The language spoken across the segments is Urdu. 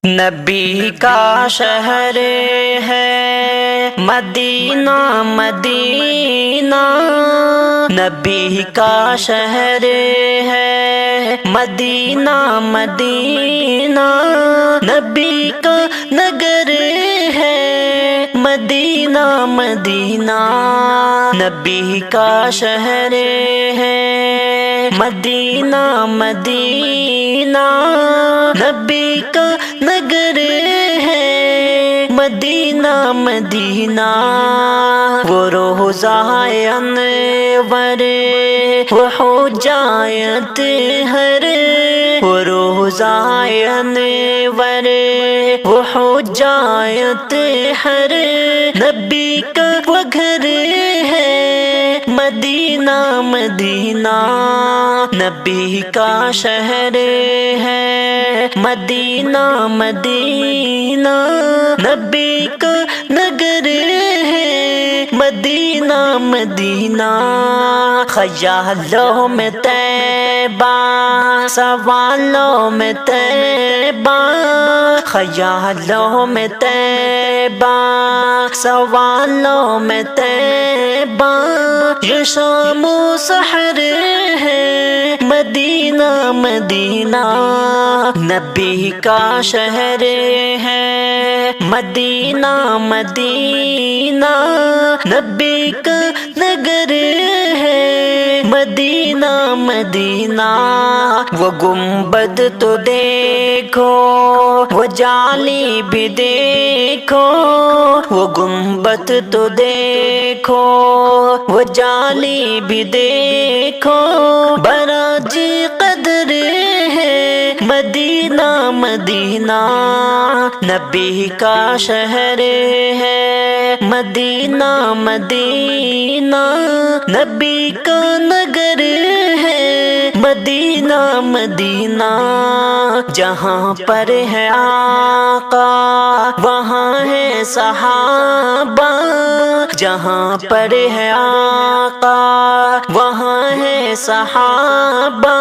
نبی کا شہر ہے مدینہ مدینہ، نبی کا شہر ہے مدینہ مدینہ، نبی کا نگر ہے مدینہ مدینہ، نبی کا شہر ہے مدینہ مدینہ، نبی کا نگر ہے مدینہ مدینہ، وہ روضہ انور وہ حجایت ہر، وہ روضہ انور وہ حجایت ہر، نبی کا وہ گھر ہے مدینہ مدینہ، نبی کا شہر ہے مدینہ مدینہ، نبی کا نگر ہے مدینہ مدینہ، خیالوں میں طیبہ سوالوں میں طیبہ، خیالوں میں طیبہ سوالوں میں طیبہ، یہ شام و سحر ہے مدینہ مدینہ، نبی کا شہر ہے مدینہ مدینہ، نبی کا نگر ہے مدینہ مدینہ، وہ گنبد تو دیکھو وہ جالی بھی دیکھو، وہ گنبد تو دیکھو وہ جالی بھی دیکھو، براج قدر ہے مدینہ مدینہ، نبی کا شہر ہے مدینہ مدینہ، نبی کا نگر ہے مدینہ مدینہ، جہاں پر ہے آقا وہاں ہے صحابہ، جہاں پر ہے آقا وہاں ہے صحابہ،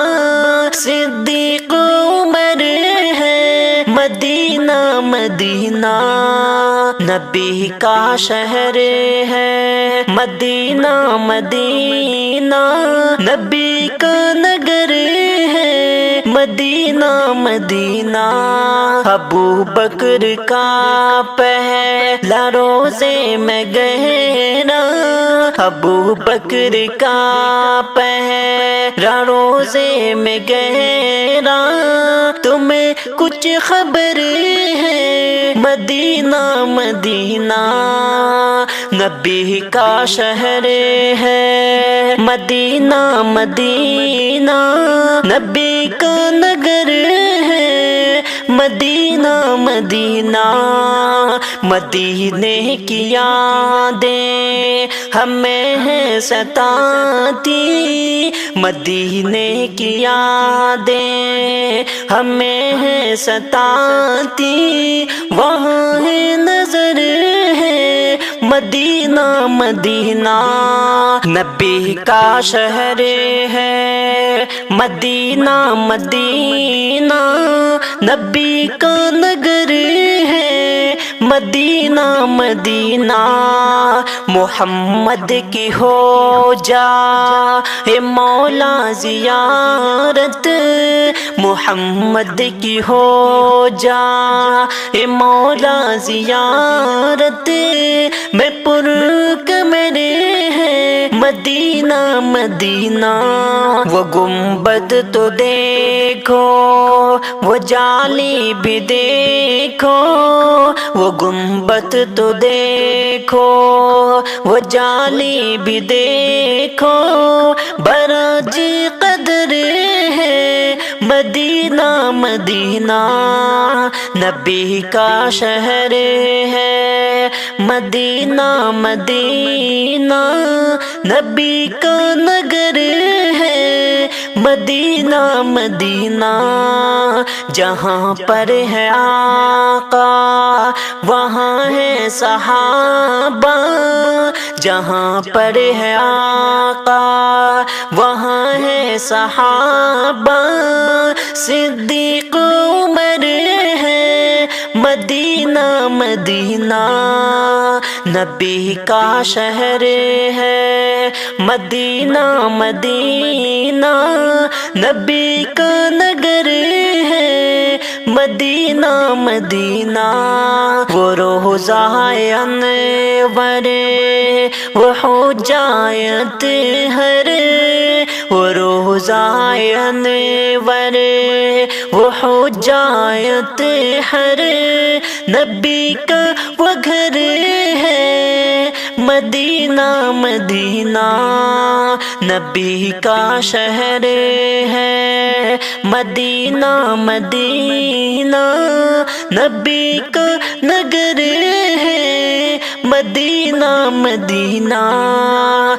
صدیق عمر ہے مدینہ مدینہ، نبی کا شہر ہے مدینہ مدینہ، نبی کا نگر ہے مدینہ مدینہ، ابو بکر کا پہلا روزے میں گہرا، ابو بکر کا پہلا روزے میں گہرا، تمہیں کچھ خبر ہے مدینہ مدینہ، نبی کا شہر ہے مدینہ مدینہ، نبی کا نگر ہے مدینہ مدینہ، مدینے کی یادیں ہمیں ہیں ستاتی، مدینے کی یادیں ہمیں ہیں ستاتی، وہاں ہے نظر ہے مدینہ مدینہ، نبی کا شہر ہے مدینہ مدینہ، نبی کا نگر ہے مدینہ مدینہ، محمد کی ہو جا اے مولا زیارت، محمد کی ہو جا اے مولا زیارت، میں پر میرے ہے مدینہ مدینہ، وہ گنبد تو دیکھو وہ جالی بھی دیکھو، وہ گنبد تو دیکھو وہ جالی بھی دیکھو، براج قدر ہے مدینہ مدینہ، نبی کا شہر ہے مدینہ مدینہ، نبی کا نگر ہے مدینہ مدینہ، جہاں پر ہے آقا وہاں ہے صحابہ، جہاں پر ہے آقا وہاں ہے صحابہ، صدیق عمر ہے مدینہ مدینہ نبی کا شہر ہے، مدینہ مدینہ نبی کا نگر ہے، مدینہ مدینہ وہ روضہ انور وہ حجایت ہر، وہ روضہ انور وہ حجایت ہر، نبی کا وہ گھر ہے، مدینہ مدینہ نبی کا شہر ہے، مدینہ مدینہ نبی کا نگر ہے، مدینہ مدینہ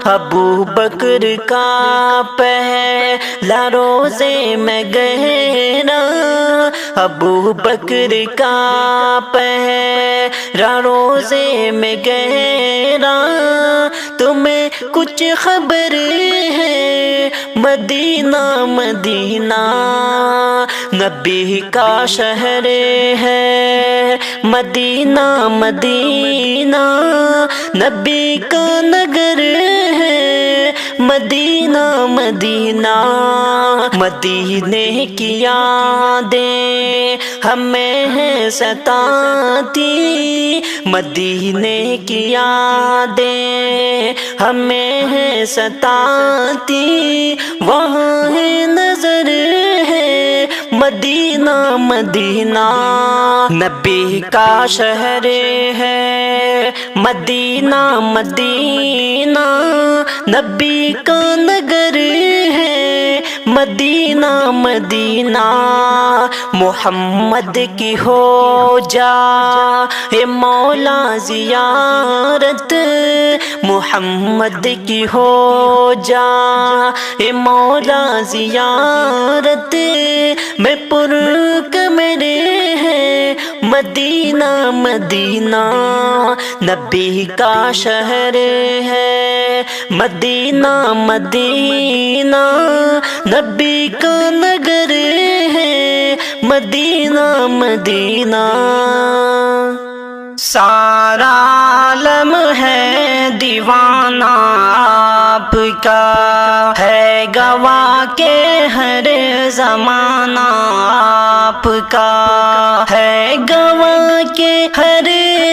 ابو بکر کا پہلا روزے میں گہرا، ابو بکر کا پہلا روزے میں گہرا، تمہیں کچھ خبر ہے، مدینہ مدینہ نبی کا شہر ہے، مدینہ مدینہ نبی کا نگر ہے، مدینہ مدینہ مدینے کی یادیں ہمیں ہیں ستاتی، مدینے کی یادیں ہمیں ہیں ستاتی، وہاں ہے نظر ہے، مدینہ مدینہ نبی کا شہر ہے، مدینہ مدینہ نبی کا نگر ہے، مدینہ مدینہ محمد کی ہو جا اے مولا زیارت، محمد کی ہو جا اے مولا زیارت، میں پر کمرے ہے، مدینہ مدینہ نبی کا شہر ہے، مدینہ مدینہ نبی کا نگر ہے، مدینہ مدینہ سارا عالم ہے دیوانہ آپ کا، ہے گواہ کے ہر زمانہ آپ کا، ہے گواہ کے ہر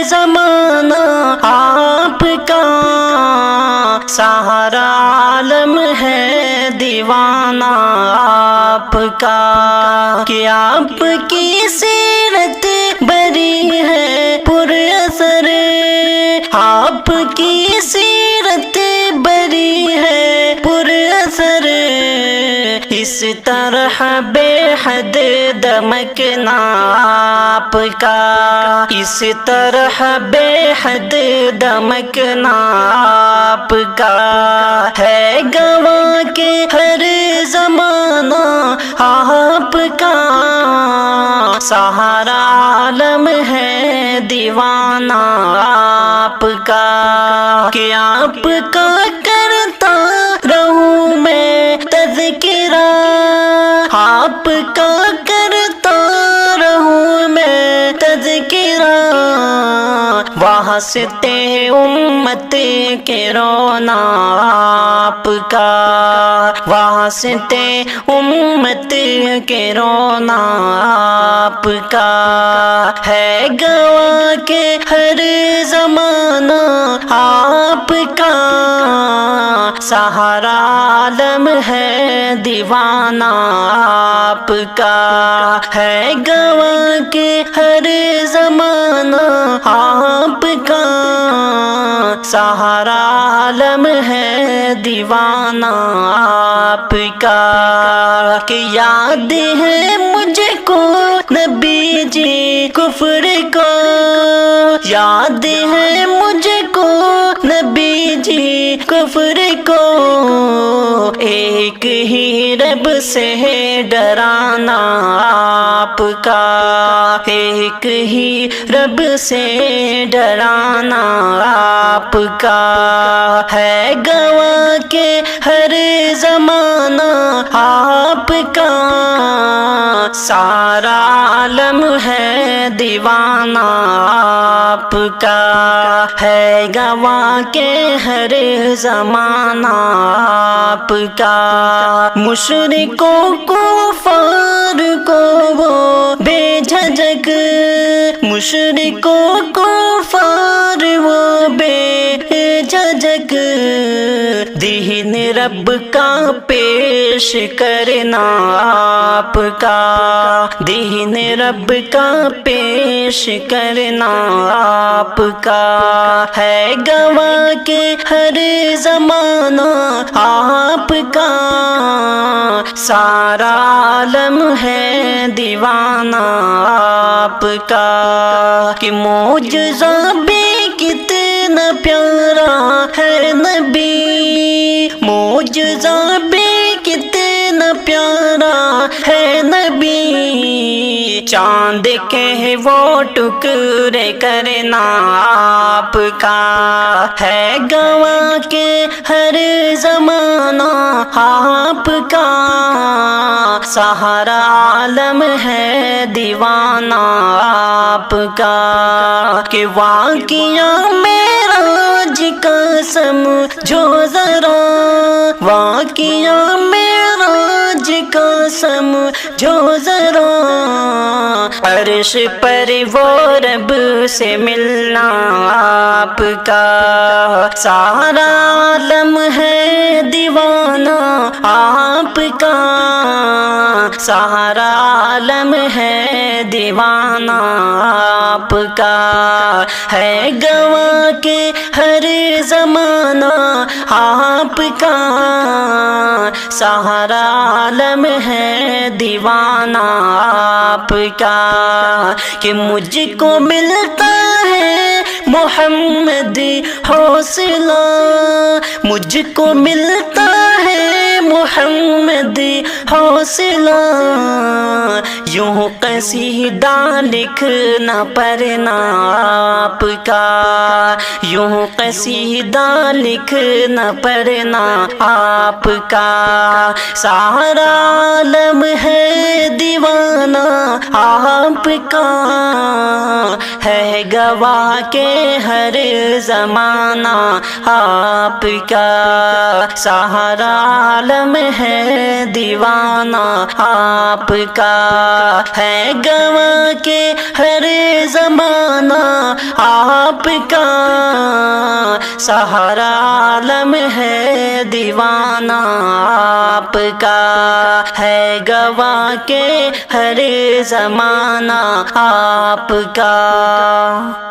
زمانہ آپ کا، سارا عالم ہے دیوانہ آپ کا، کہ آپ کی سیرت بری ہے پر اثر، آپ کی سیرت بری ہے پر اثر، اس طرح بے حد دمکنا آپ کا، اس طرح بے حد دمکنا آپ کا، ہے گواہ کے ہر زمانہ آپ کا، سارا عالم ہے دیوانہ آپ کا، کہ آپ کا کرتا رہوں میں تذکرہ، آپ کا کرتا رہوں میں تذکرہ، واسطے امت کے رونا آپ کا، واسطے امت کے رونا آپ کا، ہے گواہ کے ہر زمانہ آپ کا، سارا عالم ہے دیوانہ آپ کا، ہے گواہ کے ہر زمانہ آپ کا، سارا عالم ہے دیوانہ آپ کا، کہ یاد ہے مجھ کو نبی جی کفر کو، یاد ہے مجھ کو نبی جی کفر کو، ایک ہی رب سے ڈرانا آپ کا، ایک ہی رب سے ڈرانا آپ کا، ہے گواہ کے ہر زمانہ آپ کا، سارا عالم ہے دیوانہ آپ کا، ہے گواہ کے ہر زمانہ آپ کا، مشرکوں کو کفار کو وہ بے جھجک، مشرکوں کو کفار وہ بے جھجک، دین رب کا پیش کرنا آپ کا، دین رب کا پیش کرنا آپ کا، ہے گواہ کے ہر زمانہ آپ کا، سارا عالم ہے دیوانہ آپ کا، کہ معجزہ بھی کتنا پیارا ہے نبی، معجزہ بھی کتنا پیارا ہے نبی، چاند کے وہ ٹکڑے کرنا آپ کا، ہے گواہ کے ہر زمانہ آپ کا، سارا عالم ہے دیوانہ آپ کا، کہ واقعہ معراج کا سمجھو ذرا، واقعہ معراج کا سمجھو ذرا، عرش پر وہ رب سے ملنا آپ کا، سارا عالم ہے دیوانہ آپ کا، سارا عالم ہے دیوانہ آپ کا، ہے گواہ کے ہر زمانہ آپ کا، سارا عالم ہے دیوانہ آپ کا، کہ مجھ کو ملتا ہے محمد حوصلہ، مجھ کو ملتا ہے محمد حوصلہ، یوں قصیدہ لکھنا پڑنا آپ کا، یوں قصیدہ لکھنا پڑنا آپ کا، سارا عالم ہے دیوانہ آپ کا، ہے گواہ کے ہر زمانہ آپ کا، سارا عالم ہے دیوانہ آپ کا، ہے گواہ کے ہر زمانہ آپ کا، سارا عالم ہے دیوانہ آپ کا، ہے گواہ کے ہر زمانہ آپ کا۔